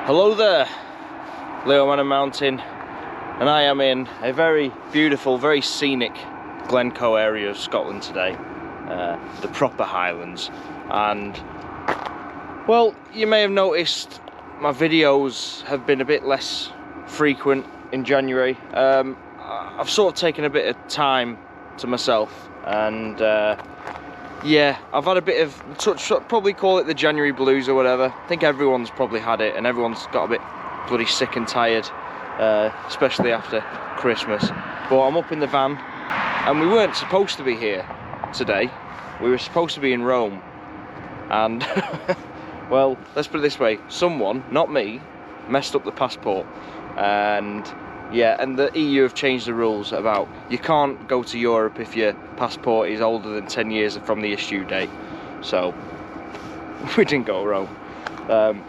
Hello there, Leo Man of Mountain, and I am in a very beautiful, very scenic Glencoe area of Scotland today, the proper Highlands. And well, you may have noticed my videos have been a bit less frequent in January. I've sort of taken a bit of time to myself, and yeah, I've had a bit of probably call it the January blues or whatever. I think everyone's probably had it, and everyone's got a bit bloody sick and tired, especially after Christmas. But I'm up in the van, and we weren't supposed to be here today. We were supposed to be in Rome, and well, let's put it this way: someone, not me, messed up the passport, and yeah, and the EU have changed the rules about you can't go to Europe if your passport is older than 10 years from the issue date. So we didn't go to Rome.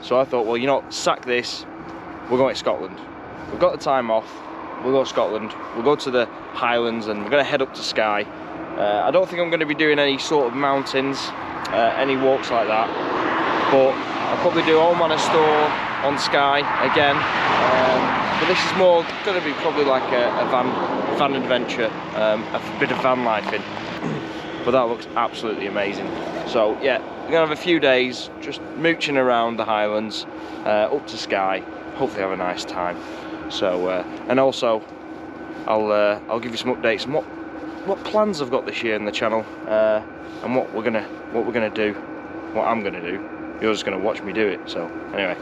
So I thought, well, you know, sack this. We're going to Scotland. We've got the time off. We'll go to Scotland. We'll go to the Highlands, and we're going to head up to Skye. I don't think I'm going to be doing any sort of mountains, any walks like that. But I'll probably do Old Man Of Storr on Skye again. But this is more going to be probably like a van adventure, a bit of van lifing. But that looks absolutely amazing. So yeah, we're gonna have a few days just mooching around the Highlands, up to Skye. Hopefully have a nice time. So and also I'll give you some updates on what plans I've got this year in the channel, and what we're gonna do, what I'm gonna do. You're just gonna watch me do it. So anyway,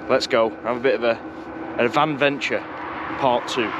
let's go have a bit of a van venture part 2.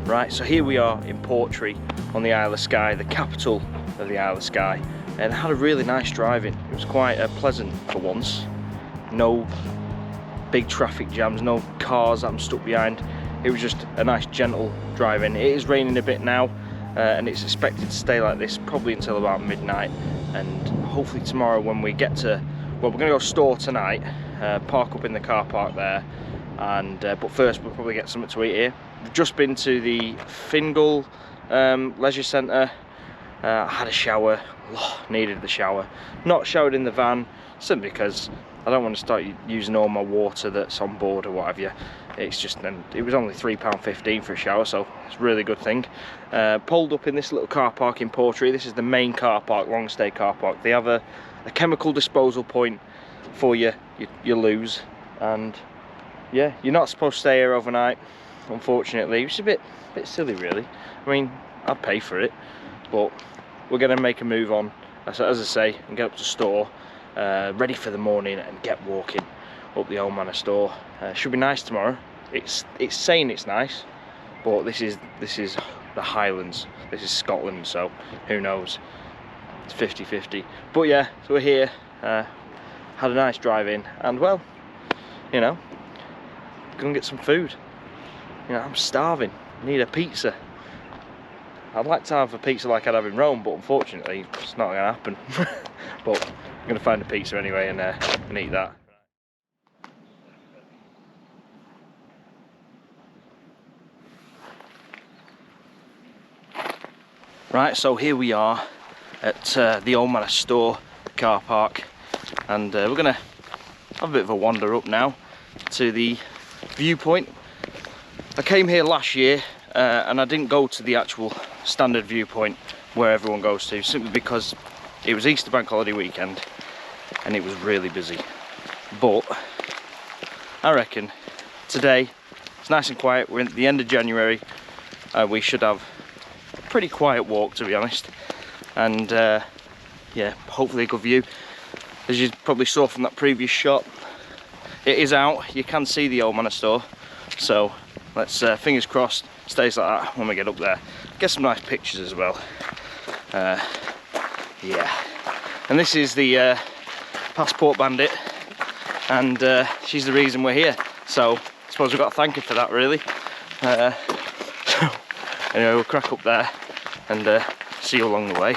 Right, so here we are in Portree on the Isle of Skye, the capital of the Isle of Skye, and I had a really nice driving. It was quite pleasant for once. No big traffic jams, no cars that I'm stuck behind. It was just a nice gentle driving. It is raining a bit now, and it's expected to stay like this probably until about midnight, and hopefully tomorrow when we get to, well, we're going to go Storr tonight, park up in the car park there, and but first we'll probably get something to eat here. We've just been to the Fingal leisure centre. I had a shower, needed the shower. Not showered in the van, simply because I don't want to start using all my water that's on board or what have you. It's just, and it was only £3.15 for a shower, so it's a really good thing. Pulled up in this little car park in Portree. This is the main car park, long stay car park. They have a chemical disposal point for you lose, and yeah, you're not supposed to stay here overnight, unfortunately, which is a bit silly really. I mean, I'd pay for it, but we're going to make a move on, as I say, and get up to Storr, ready for the morning and get walking up the Old Man of Storr. Should be nice tomorrow. It's saying it's nice, but this is the Highlands, this is Scotland, so who knows, it's 50-50. But yeah, so we're here, had a nice drive in, and well, you know, go and get some food. You know, I'm starving, need a pizza. I'd like to have a pizza like I'd have in Rome, but unfortunately it's not going to happen. But I'm going to find a pizza anyway and eat that. Right, so here we are at the Old Man of Storr car park, and we're going to have a bit of a wander up now to the viewpoint. I came here last year and I didn't go to the actual standard viewpoint where everyone goes to, simply because it was Easter bank holiday weekend and it was really busy. But I reckon today it's nice and quiet. We're at the end of January. We should have a pretty quiet walk, to be honest, and yeah, hopefully a good view. As you probably saw from that previous shot, it is out. You can see the Old Man of Storr, so let's fingers crossed stays like that when we get up there. Get some nice pictures as well. Yeah, and this is the passport bandit, and she's the reason we're here, so I suppose we've got to thank her for that, really. So anyway, we'll crack up there and see you along the way.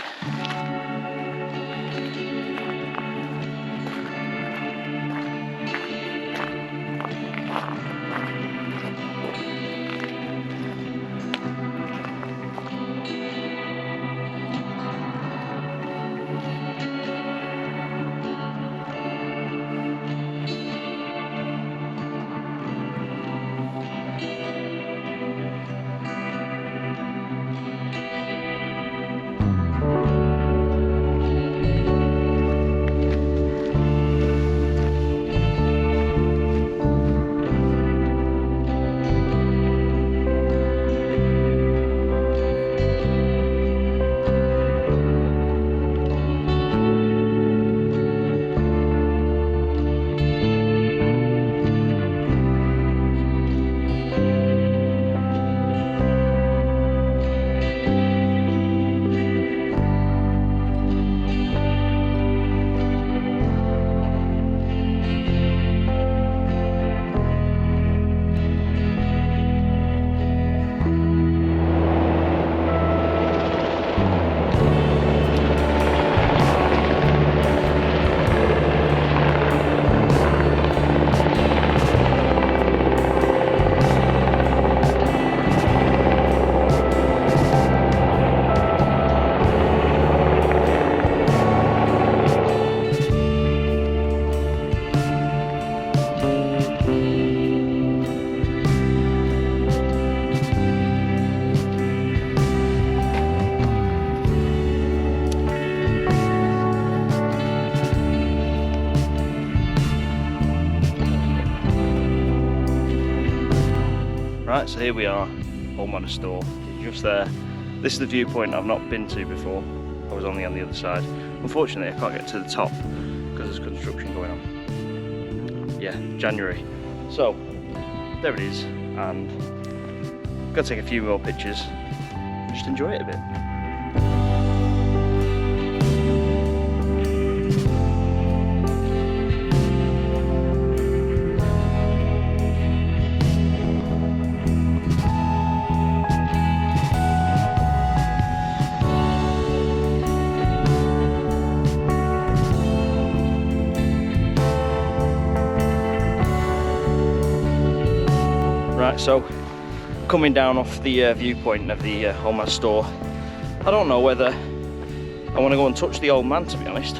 Right, so here we are, Old Man of Storr, just there. This is the viewpoint I've not been to before. I was only on the other side. Unfortunately, I can't get to the top because there's construction going on. Yeah, January. So, there it is, and I'm gonna take a few more pictures, just enjoy it a bit. Right, so coming down off the viewpoint of the Old Man of Storr, I don't know whether I want to go and touch the old man, to be honest.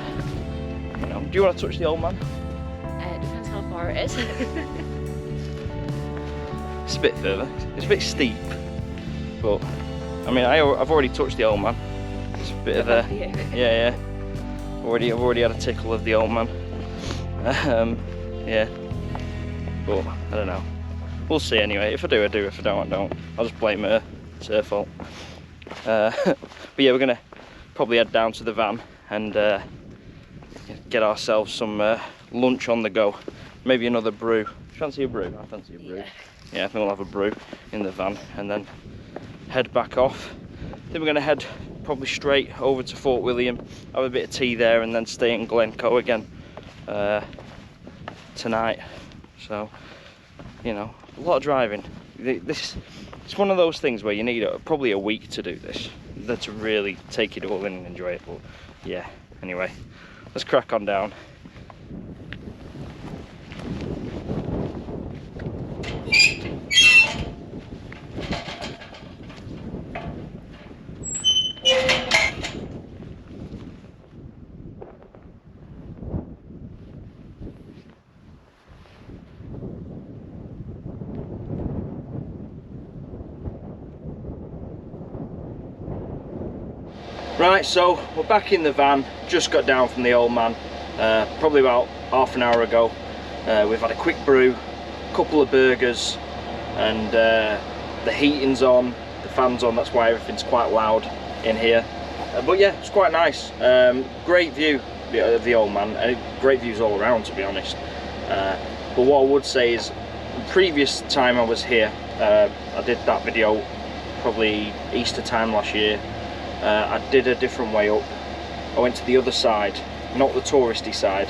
You know, do you want to touch the old man? It depends how far it is. It's a bit further. It's a bit steep, but I mean, I've already touched the old man. It's a bit of a yeah. I've already had a tickle of the old man. Yeah, but I don't know. We'll see anyway. If I do, I do. If I don't, I don't. I'll just blame her. It's her fault. But yeah, we're gonna probably head down to the van and get ourselves some lunch on the go. Maybe another brew. Fancy a brew? I fancy a brew. Yeah, I think we'll have a brew in the van and then head back off. Then we're gonna head probably straight over to Fort William, have a bit of tea there, and then stay in Glencoe again tonight. So, you know, a lot of driving. It's one of those things where you need probably a week to do this, to really take it all in and enjoy it. But yeah, anyway, let's crack on down. Right, so we're back in the van, just got down from the Old Man, probably about half an hour ago. We've had a quick brew, a couple of burgers, and the heating's on, the fan's on, that's why everything's quite loud in here. But yeah, it's quite nice. Great view of the Old Man, and great views all around, to be honest. But what I would say is, the previous time I was here, I did that video probably Easter time last year. I did a different way up. I went to the other side, not the touristy side.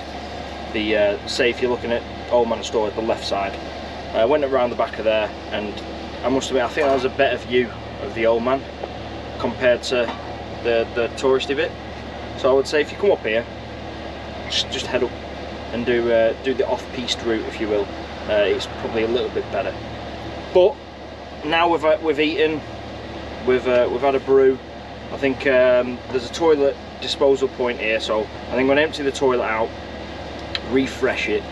Say if you're looking at Old Man of Storr, the left side. I went around the back of there, and I must admit, I think that was a better view of the Old Man compared to the touristy bit. So I would say if you come up here, just head up and do the off-piste route, if you will. It's probably a little bit better. But now we've eaten, we've had a brew. I think there's a toilet disposal point here, so I think I'm going to empty the toilet out, refresh it,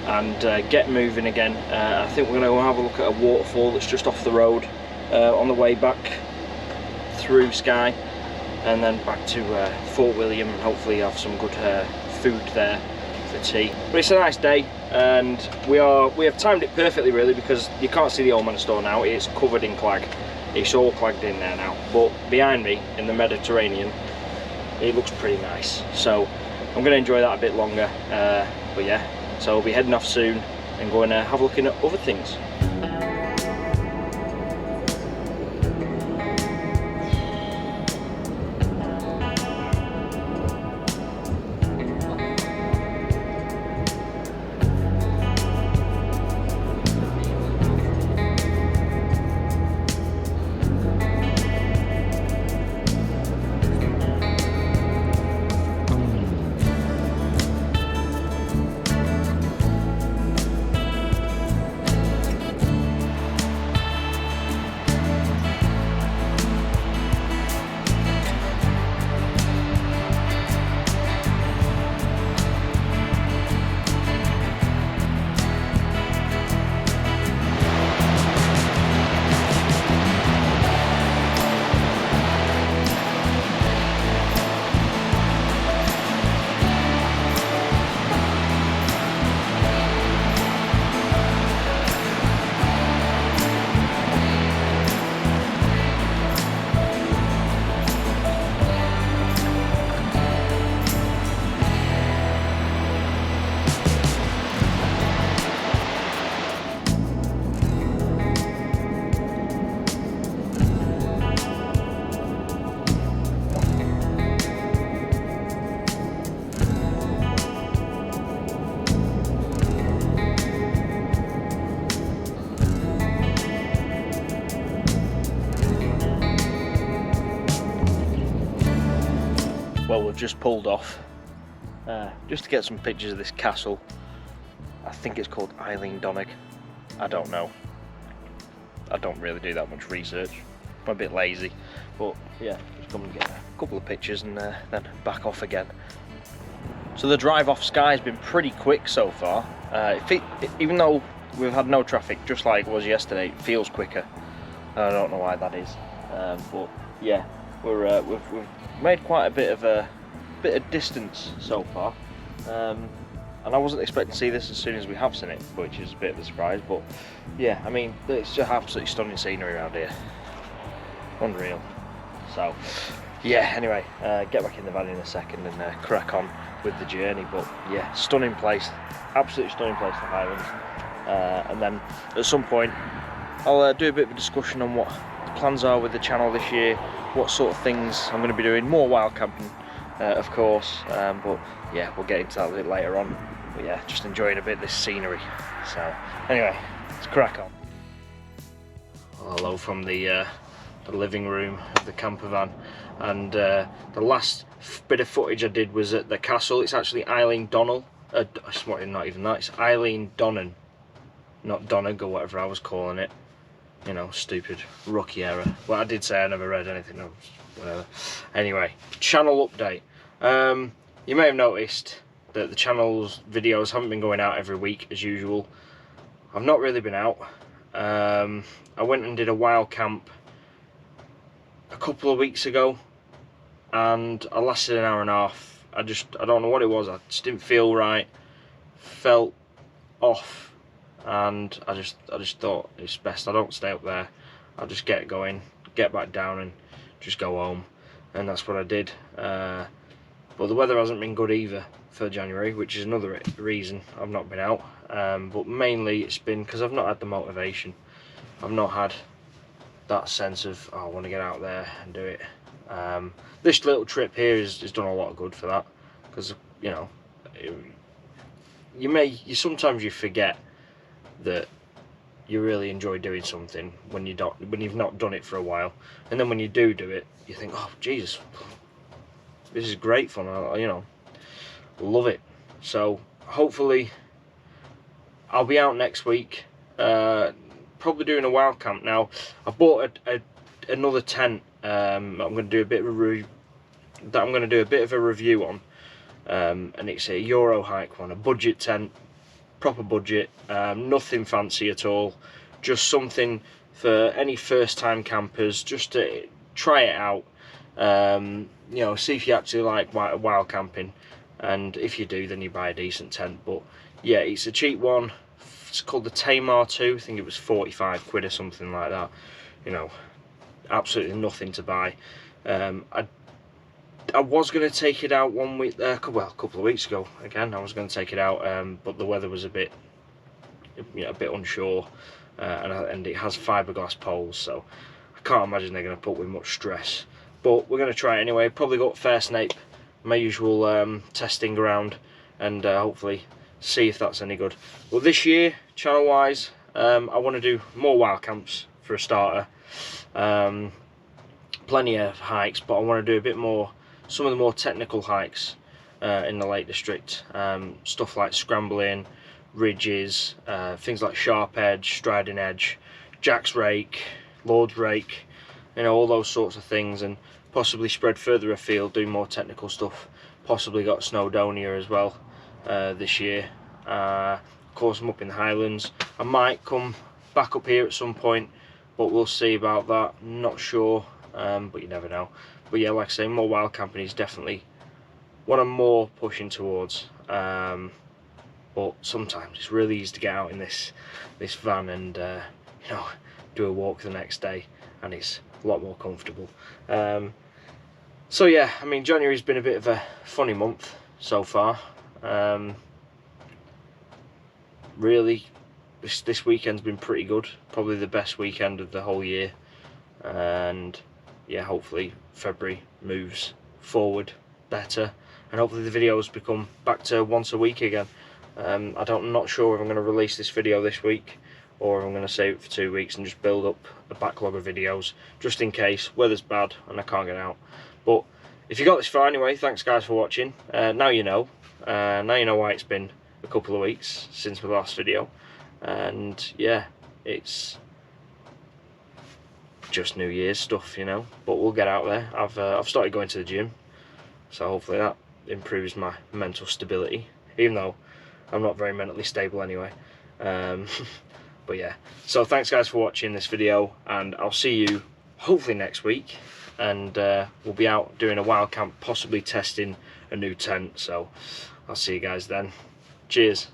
and get moving again. I think we're going to go have a look at a waterfall that's just off the road on the way back through Skye, and then back to Fort William, and hopefully have some good food there for tea. But it's a nice day, and we have timed it perfectly really, because you can't see the Old Man of Storr now. It's covered in clag. It's all clagged in there now, but behind me in the Mediterranean, it looks pretty nice. So I'm going to enjoy that a bit longer. But yeah, so we'll be heading off soon and going to have a look at other things. Well, we've just pulled off just to get some pictures of this castle. I think it's called Isle Of Skye. I don't know. I don't really do that much research. I'm a bit lazy, but yeah, just come and get a couple of pictures and then back off again. So the drive off Skye has been pretty quick so far. Even though we've had no traffic, just like it was yesterday, it feels quicker. I don't know why that is, but yeah, we've made quite a bit of distance so far, and I wasn't expecting to see this as soon as we have seen it, which is a bit of a surprise. But yeah, I mean, it's just absolutely stunning scenery around here, unreal. So yeah, anyway, get back in the van in a second and crack on with the journey. But yeah, stunning place, absolutely stunning place, the Highlands. And then at some point I'll do a bit of a discussion on what the plans are with the channel this year, what sort of things I'm going to be doing, more wild camping of course, but yeah, we'll get into that a bit later on. But yeah, just enjoying a bit of this scenery. So anyway, let's crack on. Well, hello from the living room of the camper van, and the last bit of footage I did was at the castle. It's actually Eileen Donnell, it's not even that, it's Eileen Donnan, not Donnig or whatever I was calling it, you know, stupid rookie error. Well, I did say I never read anything else, whatever. Anyway, channel update. You may have noticed that the channel's videos haven't been going out every week as usual. I've not really been out. I went and did a wild camp a couple of weeks ago, and I lasted an hour and a half. I don't know what it was, I just didn't feel right, felt off, and I just thought it's best I don't stay up there. I'll just get going, get back down and just go home, and that's what I did. But the weather hasn't been good either for January, which is another reason I've not been out, but mainly it's been because I've not had the motivation. I've not had that sense of, oh, I want to get out there and do it. This little trip here has done a lot of good for that, because, you know, sometimes you forget that you really enjoy doing something when you've not done it for a while, and then when you do it, you think, oh Jesus, this is great fun. You know, love it. So hopefully I'll be out next week, probably doing a wild camp. Now I bought another tent. I'm going to do a bit of a review on, and it's a Euro hike one, a budget tent, proper budget, nothing fancy at all, just something for any first time campers, just to try it out, you know, see if you actually like wild camping, and if you do, then you buy a decent tent. But yeah, it's a cheap one. It's called the Tamar 2. I think it was 45 quid or something like that. You know, absolutely nothing to buy. I was going to take it out one week, well, a couple of weeks ago. Again, I was going to take it out, but the weather was a bit unsure, and it has fiberglass poles, so I can't imagine they're going to put with much stress. But we're going to try it anyway. Probably got Fair Snape, my usual testing ground, and hopefully see if that's any good. Well, this year, channel-wise, I want to do more wild camps for a starter. Plenty of hikes, but I want to do a bit more, some of the more technical hikes in the Lake District. Stuff like scrambling, ridges, things like Sharp Edge, Striding Edge, Jack's Rake, Lord's Rake, you know, all those sorts of things, and possibly spread further afield, do more technical stuff. Possibly got Snowdonia as well this year. Of course, I'm up in the Highlands. I might come back up here at some point, but we'll see about that. Not sure, but you never know. But yeah, like I say, more wild camping is definitely what I'm more pushing towards. But sometimes it's really easy to get out in this van and you know, do a walk the next day, and it's a lot more comfortable. So yeah, I mean, January's been a bit of a funny month so far. Really, this weekend's been pretty good, probably the best weekend of the whole year, and yeah, hopefully February moves forward better, and hopefully the videos become back to once a week again. I'm not sure if I'm going to release this video this week, or if I'm going to save it for 2 weeks and just build up a backlog of videos, just in case weather's bad and I can't get out. But if you got this far anyway, thanks guys for watching. Now you know why it's been a couple of weeks since my last video, and yeah, it's just New Year's stuff, you know. But we'll get out there. I've started going to the gym, so hopefully that improves my mental stability, even though I'm not very mentally stable anyway. But yeah, so thanks guys for watching this video, and I'll see you hopefully next week, and we'll be out doing a wild camp, possibly testing a new tent. So I'll see you guys then. Cheers.